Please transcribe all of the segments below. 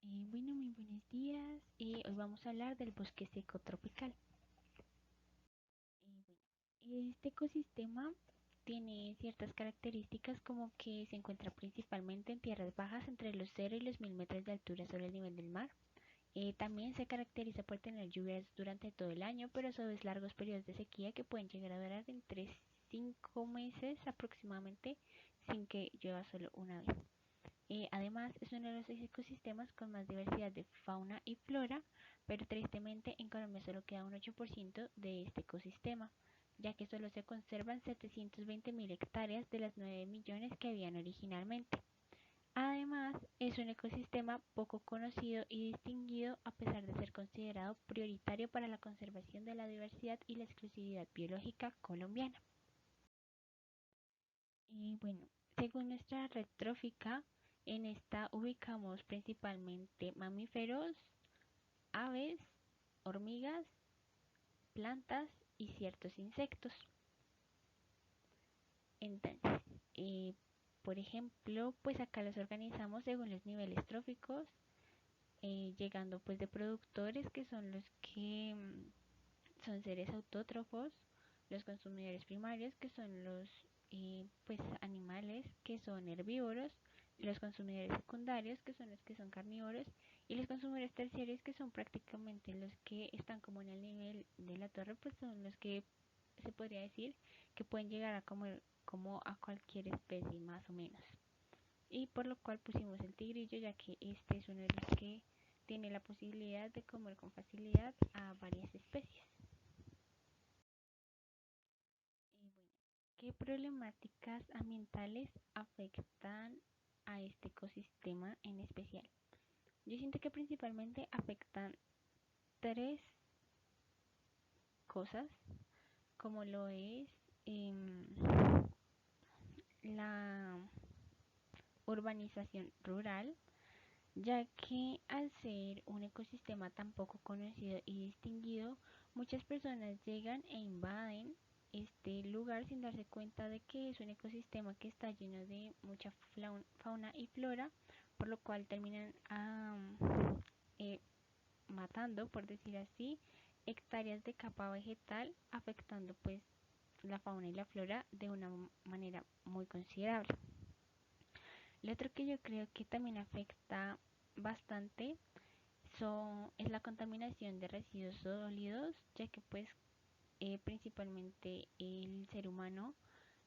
Bueno, muy buenos días. Hoy vamos a hablar del bosque seco tropical. Este ecosistema tiene ciertas características como que se encuentra principalmente en tierras bajas entre los 0 y los 1000 metros de altura sobre el nivel del mar. También se caracteriza por tener lluvias durante todo el año, pero a su vez largos periodos de sequía que pueden llegar a durar entre 5 meses aproximadamente sin que llueva solo una vez. Además, es uno de los ecosistemas con más diversidad de fauna y flora, pero tristemente en Colombia solo queda un 8% de este ecosistema, ya que solo se conservan 720.000 hectáreas de las 9 millones que habían originalmente. Además, es un ecosistema poco conocido y distinguido a pesar de ser considerado prioritario para la conservación de la diversidad y la exclusividad biológica colombiana. Y bueno, según nuestra red trófica, en esta ubicamos principalmente mamíferos, aves, hormigas, plantas y ciertos insectos. Entonces, eh, por ejemplo, pues acá los organizamos según los niveles tróficos, llegando pues de productores que son los que son seres autótrofos, los consumidores primarios que son los pues animales que son herbívoros, los consumidores secundarios que son los que son carnívoros y los consumidores terciarios que son prácticamente los que están como en el nivel de la torre, pues son los que se podría decir que pueden llegar a comer como a cualquier especie más o menos, y por lo cual pusimos el tigrillo ya que este es uno de los que tiene la posibilidad de comer con facilidad a varias especies. Bueno, ¿qué problemáticas ambientales afectan a este ecosistema en especial? Yo siento que principalmente afectan tres cosas, como lo es em, la urbanización rural, ya que al ser un ecosistema tan poco conocido y distinguido, muchas personas llegan e invaden este lugar sin darse cuenta de que es un ecosistema que está lleno de mucha fauna y flora, por lo cual terminan eh, matando, por decir así, hectáreas de capa vegetal, afectando pues la fauna y la flora de una manera muy considerable. Lo otro que yo creo que también afecta bastante es la contaminación de residuos sólidos, ya que pues principalmente el ser humano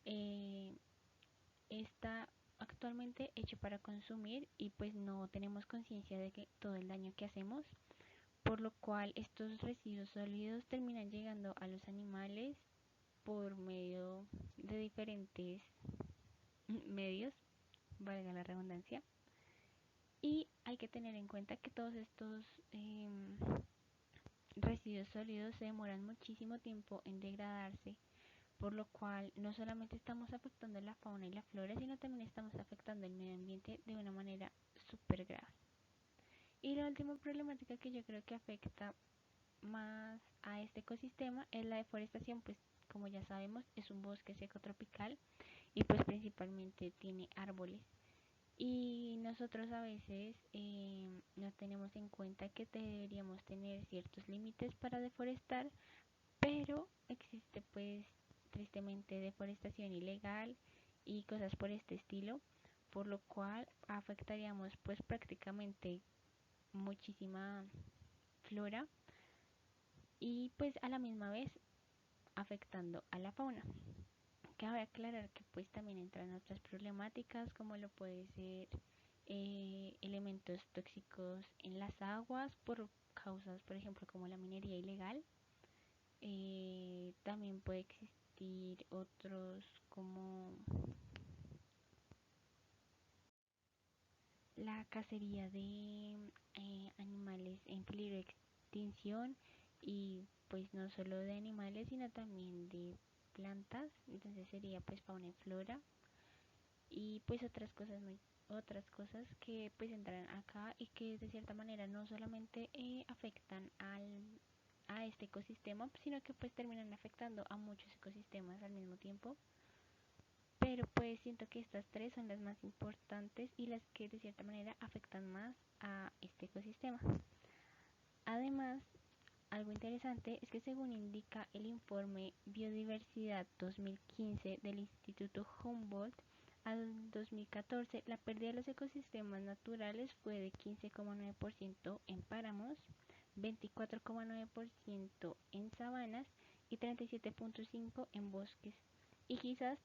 eh, está actualmente hecho para consumir y pues no tenemos conciencia de que todo el daño que hacemos, por lo cual estos residuos sólidos terminan llegando a los animales por medio de diferentes medios, valga la redundancia. Y hay que tener en cuenta que todos estos residuos sólidos se demoran muchísimo tiempo en degradarse, por lo cual no solamente estamos afectando la fauna y la flora, sino también estamos afectando el medio ambiente de una manera súper grave. Y la última problemática que yo creo que afecta más a este ecosistema es la deforestación, pues como ya sabemos es un bosque seco tropical y pues principalmente tiene árboles. Y nosotros a veces no tenemos en cuenta que deberíamos tener ciertos límites para deforestar, pero existe pues tristemente deforestación ilegal y cosas por este estilo, por lo cual afectaríamos pues prácticamente muchísima flora y pues a la misma vez afectando a la fauna. Cabe aclarar que pues también entran otras problemáticas como lo puede ser elementos tóxicos en las aguas por causas, por ejemplo, como la minería ilegal. También puede existir otros como la cacería de animales en peligro de extinción y pues no solo de animales sino también de plantas, entonces sería pues fauna y flora y pues otras cosas que pues entran acá y que de cierta manera no solamente afectan a este ecosistema, sino que pues terminan afectando a muchos ecosistemas al mismo tiempo, pero pues siento que estas tres son las más importantes y las que de cierta manera afectan más a este ecosistema. Además, algo interesante es que según indica el informe Biodiversidad 2015 del Instituto Humboldt, al 2014 la pérdida de los ecosistemas naturales fue de 15,9% en páramos, 24,9% en sabanas y 37,5% en bosques. Y quizás,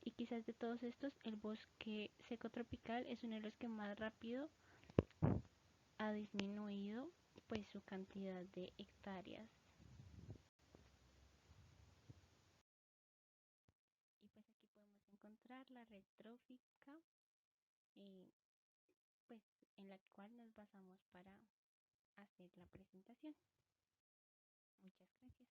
y quizás de todos estos, el bosque seco tropical es uno de los que más rápido ha disminuido pues su cantidad de hectáreas. Y pues aquí podemos encontrar la red trófica, eh, pues en la cual nos basamos para hacer la presentación. Muchas gracias.